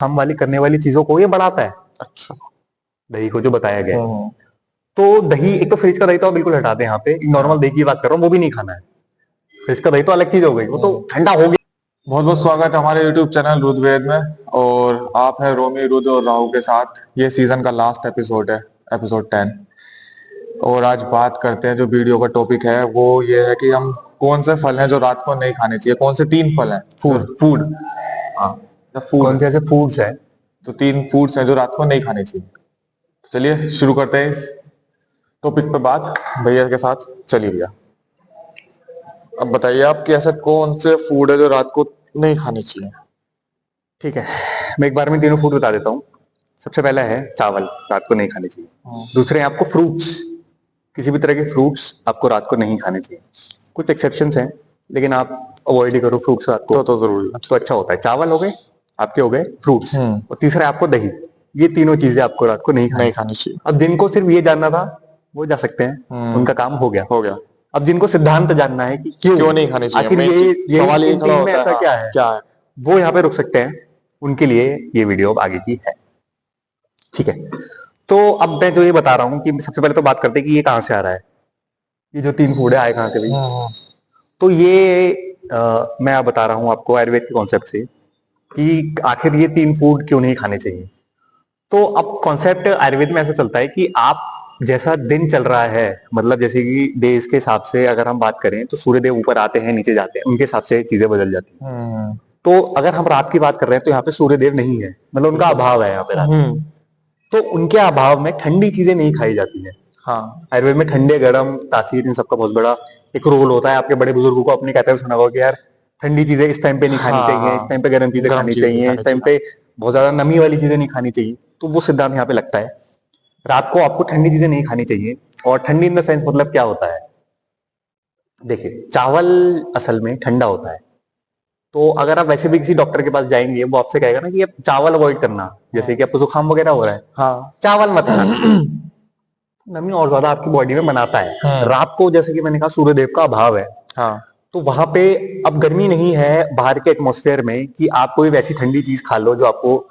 हम वाली करने वाली चीजों को ये बढ़ाता है। अच्छा। दही को जो बताया गया है। तो दही, एक तो फ्रिज का दही तो आप बिल्कुल हटा दें यहाँ पे, नॉर्मल दही की बात कर रहा हूँ, वो भी नहीं खाना है। फ्रिज का दही तो अलग चीज हो गई, वो तो ठंडा हो गया। बहुत बहुत स्वागत है हमारे YouTube चैनल रुद्रवेद में। और आप हैं रोमी, रुद्र और राहु के साथ। ये सीजन का लास्ट एपिसोड है, एपिसोड 10। और आज बात करते हैं, जो वीडियो का टॉपिक है वो ये है कि हम कौन से फल हैं जो रात को नहीं खाने चाहिए। कौन से 3 फल हैं? फूड। हाँ, फूड। कौन से ऐसे फूड्स है? तो 3 फूड्स हैं जो रात को नहीं खाने चाहिए। तो चलिए शुरू करते हैं इस टॉपिक पे बात भैया के साथ। चलिए भैया, अब बताइए आप कि ऐसा कौन से फूड है जो रात को नहीं खाने चाहिए। ठीक है, मैं एक बार में तीनों फूड बता देता हूँ। सबसे पहला है चावल, रात को नहीं खाने चाहिए। दूसरे हैं आपको फ्रूट्स, किसी भी तरह के फ्रूट्स आपको रात को नहीं खाने चाहिए। कुछ एक्सेप्शंस हैं, लेकिन आप अवॉइड ही करो फ्रूट्स रात को, तो जरूरी तो अच्छा होता है। चावल हो गए आपके, हो गए फ्रूट्स, और तीसरा है आपको दही। ये तीनों चीजें आपको रात को नहीं खानी चाहिए। अब जिनको सिर्फ ये जानना था वो जा सकते हैं, उनका काम हो गया। अब जिनको सिद्धांत जानना है कि क्यों नहीं खानी चाहिए, आखिर ये सवाल इन तीन में ऐसा क्या है, वो यहाँ पे रुक सकते हैं। उनके लिए ये वीडियो अब आगे की है। ठीक है, तो अब मैं जो ये बता रहा हूँ कि सबसे पहले तो बात करते हैं कि ये कहाँ से आ रहा है, ये जो 3 फूड है आए कहाँ से भाई। तो ये मैं अब बता रहा हूँ आपको आयुर्वेद के कॉन्सेप्ट से कि आखिर ये 3 फूड क्यों नहीं खाने चाहिए। तो अब कॉन्सेप्ट आयुर्वेद में ऐसा चलता है कि आप जैसा दिन चल रहा है, मतलब जैसे कि देश के हिसाब से अगर हम बात करें तो सूर्यदेव ऊपर आते हैं नीचे जाते हैं, उनके हिसाब से चीजें बदल जाती हैं। तो अगर हम रात की बात कर रहे हैं तो यहाँ पे सूर्यदेव नहीं है, मतलब उनका अभाव है यहाँ पे रात में। तो उनके अभाव में ठंडी चीजें नहीं खाई जाती है। हाँ, आयुर्वेद में ठंडे गर्म तासीर इन सबका बहुत बड़ा एक रोल होता है। आपके बड़े बुजुर्गों को अपने कहते हुए सुना होगा कि यार ठंडी चीजें इस टाइम पे नहीं खानी चाहिए, इस टाइम पे गर्म चीजें खानी चाहिए, इस टाइम पे बहुत ज्यादा नमी वाली चीजें नहीं खानी चाहिए। तो वो सिद्धांत यहाँ पे लगता है, रात को आपको ठंडी चीजें नहीं खानी चाहिए। और ठंडी इन द सेंस मतलब क्या होता है, देखिए चावल असल में ठंडा होता है। तो अगर आप वैसे भी किसी डॉक्टर के पास जाएंगे, वो आपसे कहेगा ना कि आप चावल अवॉइड करना, जैसे कि आपको जुकाम वगैरह हो रहा है, हाँ चावल मत खाना। नमी और ज्यादा आपकी बॉडी में बनाता है। रात को जैसे कि मैंने कहा सूर्यदेव का अभाव है, हाँ, तो वहां पे अब गर्मी नहीं है बाहर के एटमॉस्फेयर में कि आप कोई वैसी ठंडी चीज खा लो जो आपको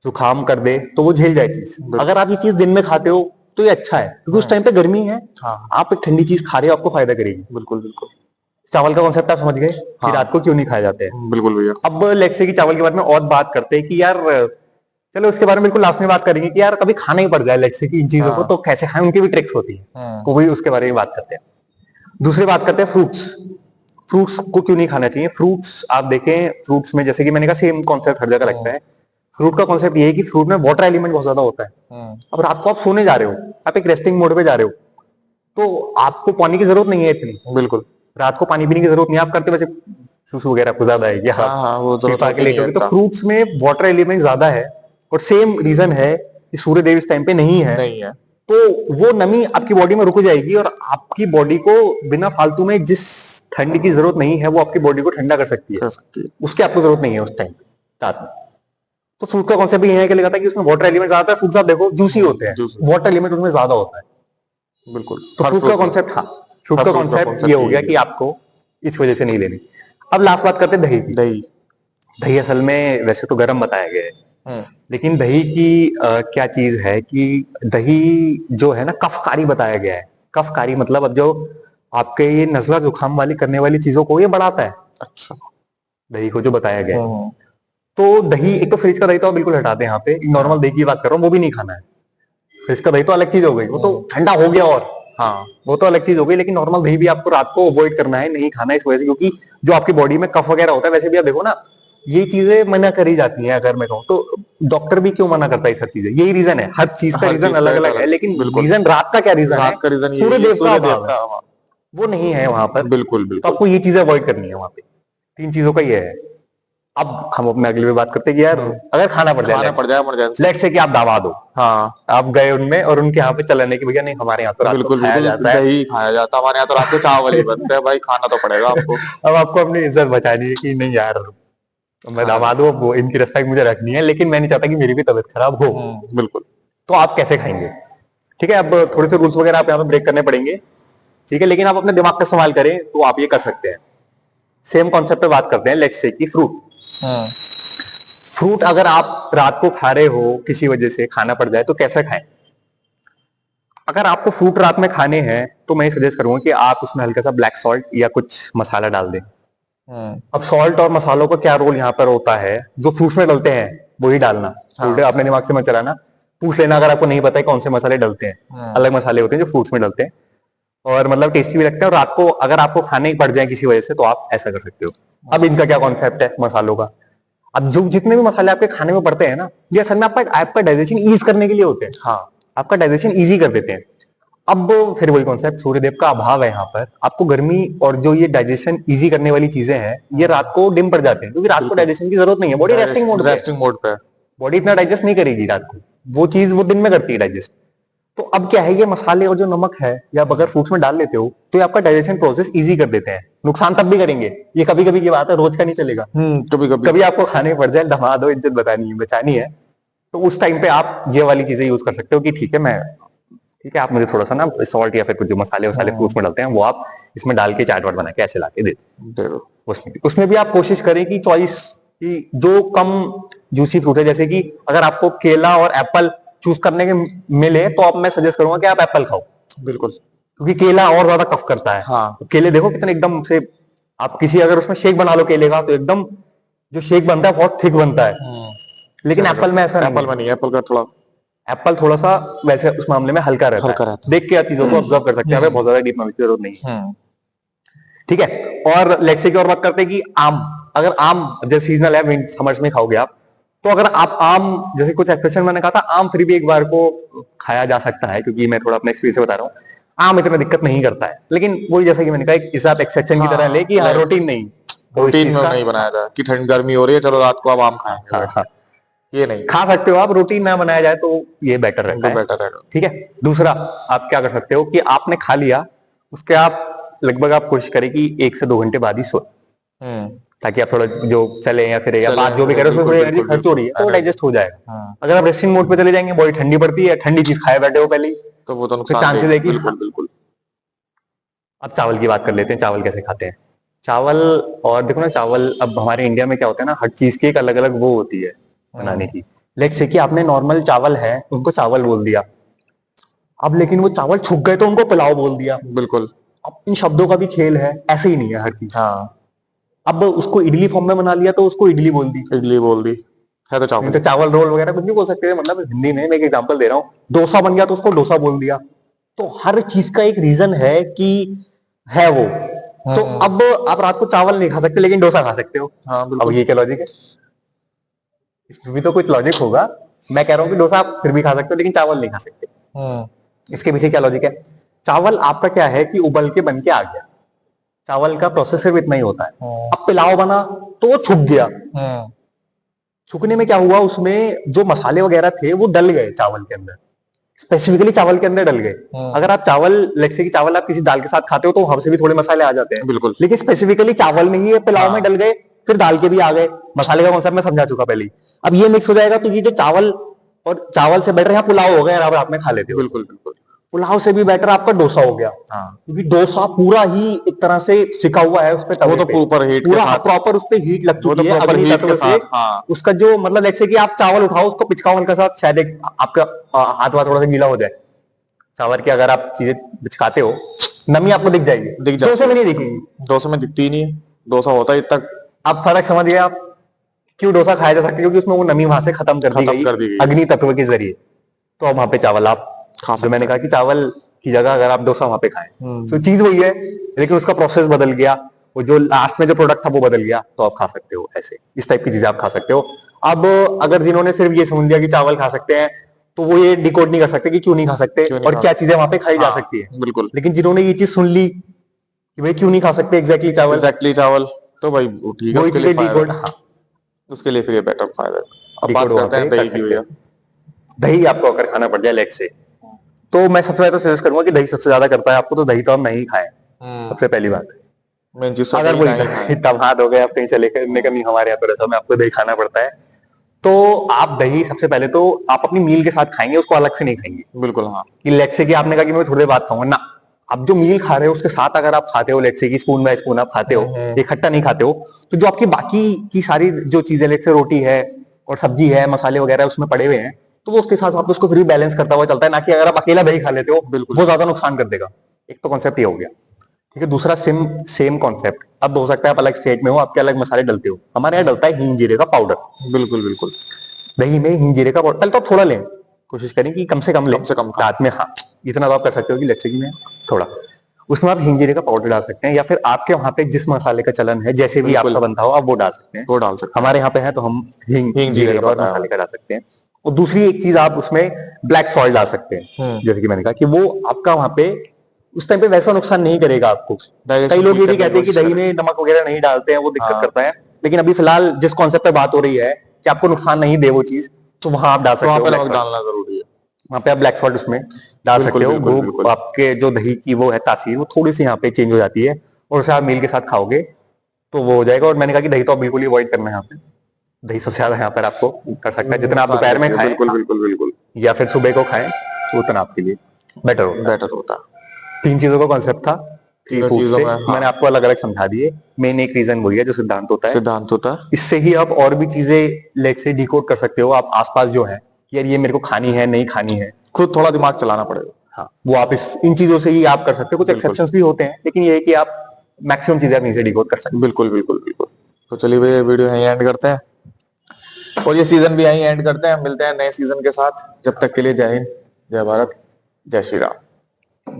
जुकाम कर दे, तो वो झेल जाए चीज। अगर आप ये चीज दिन में खाते हो तो ये अच्छा है, क्योंकि उस टाइम पे गर्मी है, हाँ, आप एक ठंडी चीज खा रहे हो, आपको फायदा करेगी। बिल्कुल बिल्कुल। चावल का कॉन्सेप्ट आप समझ गए कि रात को क्यों नहीं खाए जाते हैं। बिल्कुल भैया। अब लेट्स से कि चावल के बारे में और बात करते हैं कि यार, चलो उसके बारे में बिल्कुल लास्ट में बात करेंगे कि यार कभी खाना ही पड़ जाए लेट्स से कि इन चीजों को, तो कैसे खाएं, उनकी भी ट्रिक्स होती है, तो वही उसके बारे में बात करते हैं। दूसरी बात करते हैं फ्रूट्स। फ्रूट्स को क्यों नहीं खाना चाहिए। फ्रूट्स आप देखें, फ्रूट्स में जैसे कि मैंने कहा सेम कॉन्सेप्ट हर जगह लगता है। फ्रूट का कॉन्सेप्ट ये है कि फ्रूट में वाटर एलिमेंट बहुत ज्यादा होता है। अब रात को आप सोने जा रहे हो, आप एक रेस्टिंग मोड पे जा रहे हो, तो आपको पानी की जरूरत नहीं है इतनी। बिल्कुल, रात को पानी पीने की जरूरत नहीं है। आप करते वैसे सुसु वगैरह आपको ज्यादा है, वो तो फ्रूट्स में वाटर एलिमेंट ज्यादा है। और सेम रीजन है कि सूर्यदेव इस टाइम पे नहीं है, तो वो नमी आपकी बॉडी में रुक जाएगी और आपकी बॉडी को बिना फालतू में जिस ठंड की जरूरत नहीं है वो आपकी बॉडी को ठंडा कर सकती है, उसकी आपको जरूरत नहीं है उस टाइम रात में। तो फ्रूट का कॉन्सेप्ट ये है कि लगाता है कि उसमें वाटर एलिमेंट ज्यादा है। फ्रूट्स आप देखो जूसी होते हैं, वाटर एलिमेंट उसमें ज्यादा होता है। बिल्कुल, तो फ्रूट का कॉन्सेप्ट, हाँ, फ्रूट का कॉन्सेप्ट ये हो गया कि आपको इस वजह से नहीं लेनी। अब लास्ट बात करते हैं दही की। दही असल में वैसे तो गर्म बताया गया है, लेकिन दही की क्या चीज है कि दही जो है ना कफकारी बताया गया है। कफकारी मतलब अब जो आपके ये नजला जुकाम वाली करने वाली चीजों को ये बढ़ाता है। अच्छा, दही को जो बताया गया है। तो दही, एक तो फ्रिज का दही तो आप बिल्कुल हटा दें यहाँ पे, नॉर्मल दही की बात कर रहा हूँ, वो भी नहीं खाना है। फ्रिज का दही तो अलग चीज हो गई, वो तो ठंडा हो गया, और हाँ वो तो अलग चीज हो गई। लेकिन नॉर्मल दही भी आपको रात को अवॉइड करना है, नहीं खाना है इस वजह से, क्योंकि जो आपकी बॉडी में कफ वगैरह होता है, वैसे भी आप देखो ना ये चीजें मना करी जाती हैं। अगर मैं कहूँ तो डॉक्टर भी क्यों मना करता है सब चीजें, यही रीजन है। हर चीज का रीजन अलग अलग है, लेकिन रीजन रात का क्या रीजन है, सूर्यदेव का अभाव, वो नहीं है वहां पर। बिल्कुल बिल्कुल, तो आपको ये चीजें अवॉइड करनी है वहां पे। 3 चीजों का ये है। अब हम अपने अगले में बात करते हैं कि यार अगर खाना पड़ जाए लेट से कि आप दामाद हो, हाँ, आप गए उनमें और उनके यहाँ पे चलाने की, भैया नहीं हमारे यहाँ तो रात को खाया जाता है, दही खाया जाता है, हमारे यहाँ तो रात को चावल ही बनते हैं, भाई खाना तो पड़ेगा आपको। अब आपको अपनी इज्जत बचानी है कि नहीं यार मैं दामाद हूँ, वो इनकी रिस्पेक्ट मुझे रखनी है, लेकिन मैं नहीं चाहता कि मेरी भी तबीयत खराब हो। बिल्कुल, तो आप कैसे खाएंगे। ठीक है, अब थोड़े से रूल्स वगैरह आप यहाँ पे ब्रेक करने पड़ेंगे, ठीक है, लेकिन आप अपने दिमाग का इस्तेमाल करें तो आप ये कर सकते हैं। सेम कॉन्सेप्ट पे बात करते हैं, लेट्स से कि फ्रूट। फ्रूट अगर आप रात को खा रहे हो, किसी वजह से खाना पड़ जाए तो कैसे खाएं? अगर आपको फ्रूट रात में खाने हैं तो मैं सजेस्ट करूंगा कि आप उसमें हल्का सा ब्लैक सॉल्ट या कुछ मसाला डाल दें। अब सॉल्ट और मसालों का क्या रोल यहाँ पर होता है, जो फ्रूट्स में डलते हैं वही डालना। उल्टे अपने दिमाग से मत चलाना, पूछ लेना अगर आपको नहीं पता है कौन से मसाले डलते हैं। अलग मसाले होते हैं जो फ्रूट्स में डलते हैं और मतलब टेस्टी भी लगते हैं, और रात को अगर आपको खाने ही पड़ जाए किसी वजह से तो आप ऐसा कर सकते हो। अब इनका क्या कॉन्सेप्ट है मसालों का, अब जो जितने भी मसाले आपके खाने में पड़ते हैं ना, ये असल में आपका डाइजेशन ईज करने के लिए होते हैं। हाँ, आपका डाइजेशन ईजी कर देते हैं। अब फिर वही कॉन्सेप्ट, सूर्यदेव का अभाव है यहाँ पर, आपको गर्मी और जो ये डाइजेशन इजी करने वाली चीजें हैं ये रात को डिम पड़ जाते हैं, क्योंकि रात को डाइजेशन की जरूरत नहीं है, बॉडी रेस्टिंग मोड पे, बॉडी इतना डाइजेस्ट नहीं करेगी रात को, वो चीज वो दिन में करती है डाइजेस्ट। तो अब क्या है, ये मसाले और जो नमक है या अगर फ्रूट्स में डाल लेते हो तो ये आपका डाइजेशन प्रोसेस इजी कर देते हैं। नुकसान तब भी करेंगे, ये कभी कभी की बात है, रोज का नहीं चलेगा। कभी आपको खाने पड़ जाए, दमा दो, इज्जत बचानी है, तो उस टाइम पे आप ये वाली चीजें यूज कर सकते हो कि ठीक है आप मुझे थोड़ा सा ना सॉल्ट या फिर कुछ जो मसाले वसाले फ्रूट्स में डालते हैं वो आप इसमें डाल के चाट वाट बना के ऐसे ला के दे दो। उसमें भी आप कोशिश करें कि चॉइस कि जो कम जूसी फ्रूट है, जैसे कि अगर आपको केला और एप्पल चूज करने के मिले तो अब मैं सजेस्ट करूंगा कि आप एप्पल खाओ। बिल्कुल, क्योंकि केला और ज्यादा कफ करता है। हाँ, तो केले देखो कितने एकदम से, आप किसी अगर उसमें शेक बना लो केले का तो एकदम जो शेक बनता है बहुत थिक बनता है, लेकिन एप्पल में ऐसा नहीं। एप्पल थोड़ा सा वैसे उस मामले में हल्का रहता है। देख के चीजों को ऑब्जर्व कर सकते हैं, बहुत ज्यादा डीप नॉलेज की जरूरत नहीं है। ठीक है, और लेक्से की और बात करते हैं कि आम, अगर आम जैसे सीजनल है, समर्स में खाओगे आप, तो अगर आप आम, जैसे कुछ एक्सप्रेशन मैंने कहा था, आम फिर भी एक बार को खाया जा सकता है, क्योंकि मैं थोड़ा अपने एक्सपीरियंस से बता रहा हूँ, आम इतना दिक्कत नहीं करता है, लेकिन वही जैसे कि मैंने कहा इस आप एक्सेप्शन की तरह ले कि हाँ रूटीन नहीं, रूटीन में नहीं बनाया जाए कि ठंड गर्मी हो रही है चलो रात को आप आम खाएंगे, ये नहीं खा सकते हो आप, रूटीन ना बनाया जाए तो ये बेटर रहता है। ठीक है, दूसरा आप क्या कर सकते हो कि आपने खा लिया, उसके आप लगभग आप कोशिश करें कि 1 से 2 घंटे बाद ही सोए, ताकि आप थोड़ा जो चले या फिर या बात जो भी करें उसमें थोड़ी एनर्जी खर्च हो रही है तो डाइजेस्ट हो जाएगा। अगर आप रेस्टिंग मोड पे चले जाएंगे, बॉडी ठंडी पड़ती है, ठंडी चीज खाए बैठे हो पहले ही, तो वो तो चांसेस है कि बिल्कुल। अब चावल की बात कर लेते हैं, चावल कैसे खाते हैं। चावल, और देखो ना चावल, अब हमारे इंडिया में क्या होता है ना, हर चीज की एक अलग अलग वो होती है बनाने की। लेट्स से कि आपने नॉर्मल चावल है उनको चावल बोल दिया, अब लेकिन वो चावल छुप गए तो उनको पुलाव बोल दिया। बिल्कुल, अब इन शब्दों का भी खेल है, ऐसे ही नहीं है हर चीज। हाँ, अब उसको इडली फॉर्म में बना लिया तो उसको इडली बोल दी है, तो चावल रोल वगैरह कुछ भी बोल सकते हैं। मतलब हिंदी में मैं एक एग्जांपल दे रहा हूँ, डोसा बन गया तो उसको डोसा बोल दिया। तो हर चीज का एक रीजन है कि है वो। तो अब आप रात को चावल नहीं खा सकते लेकिन डोसा खा सकते हो। हाँ, अब ये क्या लॉजिक है? इसमें भी तो कुछ लॉजिक होगा। मैं कह रहा हूँ कि डोसा आप फिर भी खा सकते हो लेकिन चावल नहीं खा सकते। इसके पीछे क्या लॉजिक है? चावल आपका क्या है कि उबल के बन के आ गया, चावल का प्रोसेस सिर्फ इतना ही होता है। अब पुलाव बना तो वो छुप गया, छुकने में क्या हुआ, उसमें जो मसाले वगैरह थे वो डल गए चावल के अंदर, स्पेसिफिकली चावल के अंदर डल गए। अगर आप चावल, लेक्से की चावल आप किसी दाल के साथ खाते हो तो हमसे भी थोड़े मसाले आ जाते हैं। बिल्कुल, लेकिन स्पेसिफिकली चावल में ही पुलाव में डल गए, फिर दाल के भी आ गए। मसाले का कॉन्सेप्ट मैं समझा चुका पहले ही। अब ये मिक्स हो जाएगा तो ये जो चावल और चावल से बेटर यहाँ पुलाव हो गया, आप रात में खा लेते हो। बिल्कुल बिल्कुल, पुलाव से भी बेटर आपका डोसा हो गया। क्योंकि डोसा पूरा ही एक तरह से सिका हुआ है उस पे, वो तो ऊपर हीट पूरा प्रॉपर उस पे हीट लग चुकी है अग्नि तत्व से। उसका जो मतलब जैसे कि आप चावल उठाओ, उसको पिचकाओ हल्का सा, शायद एक आपका हाथ वाथ थोड़ा सा गीला हो जाए चावल की, अगर आप चीजें पिचकाते हो नमी आपको दिख जाएगी, डोसे में नहीं दिखेगी। डोसे में दिखती ही नहीं है, डोसा होता है तक। आप फर्क समझ गए आप क्यों डोसा खाया जा सकता है, क्योंकि उसमें वो नमी वहां से खत्म कर दी गई अग्नि तत्व के जरिए। तो अब वहां पे चावल आप खा सकते। मैंने कहा कि चावल की जगह अगर आप डोसा वहां पे खाएं, तो चीज वही है लेकिन उसका प्रोसेस बदल गया, वो जो लास्ट में जो प्रोडक्ट था वो बदल गया, तो आप खा सकते हो। ऐसे इस टाइप की चीजें आप खा सकते हो। अब अगर जिन्होंने सिर्फ ये समझ लिया कि चावल खा सकते हैं तो वो ये डिकोड नहीं कर सकते कि क्यों नहीं खा सकते और क्या चीजें वहां पे खाई जा सकती है। बिल्कुल, लेकिन जिन्होंने ये चीज सुन ली कि भाई क्यों नहीं खा सकते एग्जैक्टली चावल, तो भाई ठीक है, उसके लिए फिर ये बेटर फायदा है। अब बात करते हैं दही की। भैया दही आपको अगर खाना पड़ जाए लेग से, तो मैं सबसे पहले तो सजेस्ट करूंगा कि दही सबसे ज्यादा करता है आपको, तो दही तो आप नहीं खाएं। सबसे पहली बात, अगर वो इतना भात हो गए आप कहीं चले करने का नहीं, हमारे यहाँ पर ऐसा में आपको दही खाना पड़ता है, तो आप दही सबसे पहले तो आप अपनी मील के साथ खाएंगे, उसको अलग से नहीं खाएंगे। बिल्कुल, हाँ, कि लेग से कि आपने कहा कि मैं थोड़ी देर बाद खाऊंगा ना, आप जो मील खा रहे हो उसके साथ अगर आप खाते हो लेग से की स्पून बाय स्पून आप खाते हो, इकट्ठा नहीं खाते हो, तो जो आपकी बाकी की सारी जो चीजें, लेग से रोटी है और सब्जी है, मसाले वगैरह उसमें पड़े हुए हैं, तो वो उसके साथ आप उसको फिर भी बैलेंस करता हुआ चलता है, ना कि अगर आप अकेला दही खा लेते हो बिल्कुल। वो ज्यादा नुकसान कर देगा। एक तो कॉन्सेप्ट ये हो गया। ठीक है, दूसरा सेम सेम कॉन्सेप्ट, अब हो सकता है आप अलग स्टेट में हो, आपके अलग मसाले डलते हो, हमारे यहाँ डलता है हींग जीरे का पाउडर। बिल्कुल बिल्कुल। दही में हींग जीरे का पाउडर पहले तो थोड़ा लें, कोशिश करें कि कम से कम लें, कम से कम खाएं। रात में, हाँ इतना तो आप कर सकते हो कि लेट्स से कि मैं थोड़ा, उसमें आप हींग जीरे का पाउडर डाल सकते हैं, या फिर आपके वहां पे जिस मसाले का चलन है, जैसे भी बिल्कुल। आपका बनता हो आप वो डाल सकते हैं। वो डाल सकते हैं। हमारे यहाँ पे है तो हम हींग हींग जीरे जीरे का का और पता है मसाले हमें। का डाल सकते हैं। और दूसरी एक चीज आप उसमें ब्लैक सॉल्ट डाल सकते हैं, जैसे कि मैंने कहा कि वो आपका वहां पे उस टाइम पे वैसा नुकसान नहीं करेगा आपको। कई लोग ये भी कहते हैं कि दही में नमक वगैरह नहीं डालते हैं, वो दिक्कत करता है, लेकिन अभी फिलहाल जिस कॉन्सेप्ट पे बात हो रही है कि आपको नुकसान नहीं दे वो चीज, तो वहां आप डाल तो सकते वहां हो पे ब्लैक नमक सॉल्ट। डालना जरूरी है। वहां पे आप ब्लैक सॉल्ट उसमें डाल बिल्कुल सकते हो, बिल्कुल वो बिल्कुल। आपके जो दही की वो है तासीर, वो थोड़ी सी यहाँ पे चेंज हो जाती है, और उसे आप मील के साथ खाओगे तो वो हो जाएगा। और मैंने कहा कि दही तो आप बिल्कुल ही अवॉइड करना है यहाँ पे, दही सबसे ज्यादा यहाँ पर आपको कर सकता है, जितना आप नुकसान दोपहर में करती है, खाएं, बिल्कुल हाँ, बिल्कुल बिल्कुल। या फिर सुबह को खाएं, तो उतना आपके लिए बेटर होता है। बेटर होता है। तीन चीजों का कॉन्सेप्ट था, थ्री तीनों फूड चीजों से में, हाँ, मैंने आपको अलग अलग समझा दिए। मेन एक रीजन वही है जो सिद्धांत होता है, सिद्धांत होता है। इससे ही आप और भी चीजें लेट से डिकोड कर सकते हो, आप आसपास जो है यार ये मेरे को खानी है नहीं खानी है, खुद थोड़ा दिमाग चलाना पड़ेगा। हाँ वो आप इस इन चीजों से ही आप कर सकते हो। कुछ बिल्कुल एक्सेप्शंस भी होते हैं, लेकिन ये है कि आप मैक्सिमम चीजें आप इनसे डिकोड कर सकते बिल्कुल बिल्कुल बिल्कुल। तो चलिए भैया वीडियो यहीं एंड करते हैं, और ये सीजन भी यहीं एंड करते हैं। मिलते हैं नए सीजन के साथ, जब तक के लिए जय हिंद, जय भारत, जय श्री राम।